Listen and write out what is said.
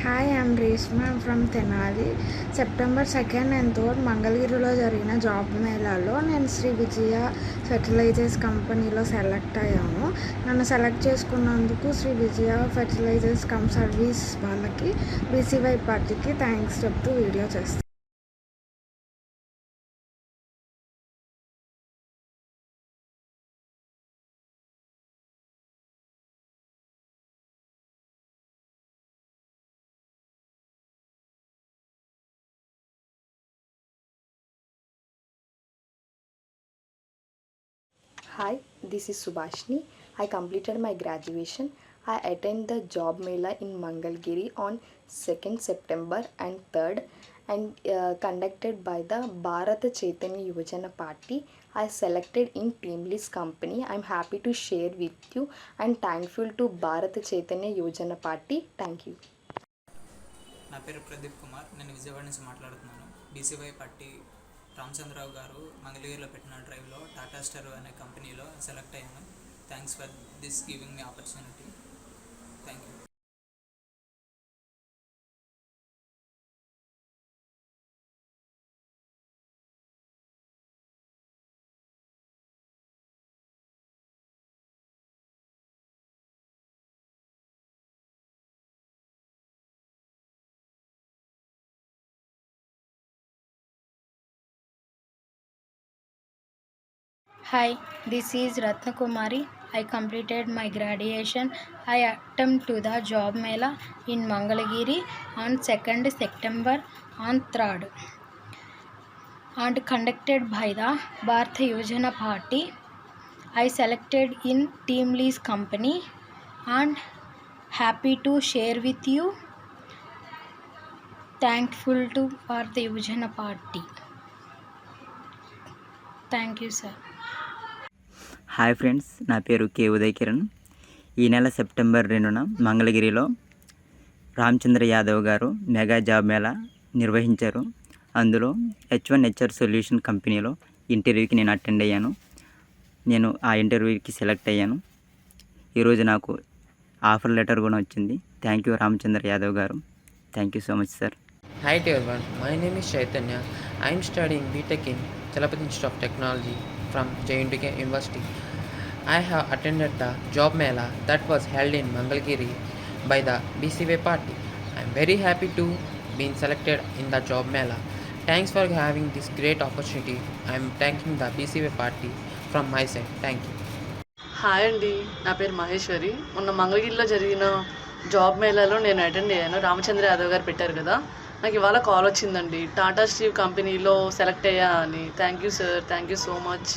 Hi, I'm Reshma from Tenali. September 2 and 3 మంగళగిరిలో జరిగిన job మేళాలో నేను శ్రీ విజయ ఫెర్టిలైజర్స్ కంపెనీలో సెలెక్ట్ అయ్యాను. నన్ను సెలెక్ట్ చేసుకున్నందుకు శ్రీ విజయ ఫెర్టిలైజర్స్ కమ్ సర్వీస్ వాళ్ళకి, బీసీవై పార్టీకి థ్యాంక్స్ చెప్తూ వీడియో చేస్తాను. Hi, this is Subhashni. I completed my graduation. I attended the job mela in Mangalgiri on 2nd September and 3rd and conducted by the Bharat Chaitanya Yojana Party. I selected in Teamlist company. I'm happy to share with you and thankful to Bharat Chaitanya Yojana Party. Thank you. నా పేరు ప్రదీప్ కుమార్. నేను విజయవాడ నుంచి మాట్లాడుతున్నాను. BCY party Ramachandra Rao గారు మంగళగిరిలో పెట్టిన డ్రైవ్లో Tata star అనే కంపెనీలో సెలెక్ట్ అయ్యాను. Thanks for this giving me opportunity. Thank you. Hi, this is Ratna Kumari. I completed my graduation. I attempted to the job mela in Mangalagiri on 2nd September on 3rd and conducted by the Bharata Yojana Party. I selected in Team Lease company and happy to share with you. Thankful to Bharata Yojana Party. Thank you, sir. Hi friends, నా పేరు కే ఉదయ్ కిరణ్. ఈ నెల September 2న మంగళగిరిలో రామచంద్ర యాదవ్ గారు mega job Mela నిర్వహించారు. అందులో H1HR solution కంపెనీలో ఇంటర్వ్యూకి నేను అటెండ్ అయ్యాను. నేను ఆ ఇంటర్వ్యూకి సెలెక్ట్ అయ్యాను. ఈరోజు నాకు ఆఫర్ లెటర్ కూడా వచ్చింది. థ్యాంక్ యూ రామచంద్ర యాదవ్ గారు. Thank you so much sir. Hi to everyone, my name is Chaitanya. I am studying BTech in Chalapati Institute of Technology from JNTK University. I have attended the job mela that was held in Mangalgiri by the BCWay party. I am very happy to be selected in the job mela. Thanks for having this great opportunity. I am thanking the BCWay party from my side. Thank you. Hi అండి, నా పేరు మహేశ్వరి. మొన్న మంగళగిరిలో జరిగిన job మేళాలో నేను attend అయ్యాను. రామచంద్ర యాదవ్ గారు పెట్టారు కదా, నాకు ఇవాళ కాల్ వచ్చిందండి. టాటా స్టీల్ కంపెనీలో సెలెక్ట్ అయ్యా అని. Thank you sir, thank you so much.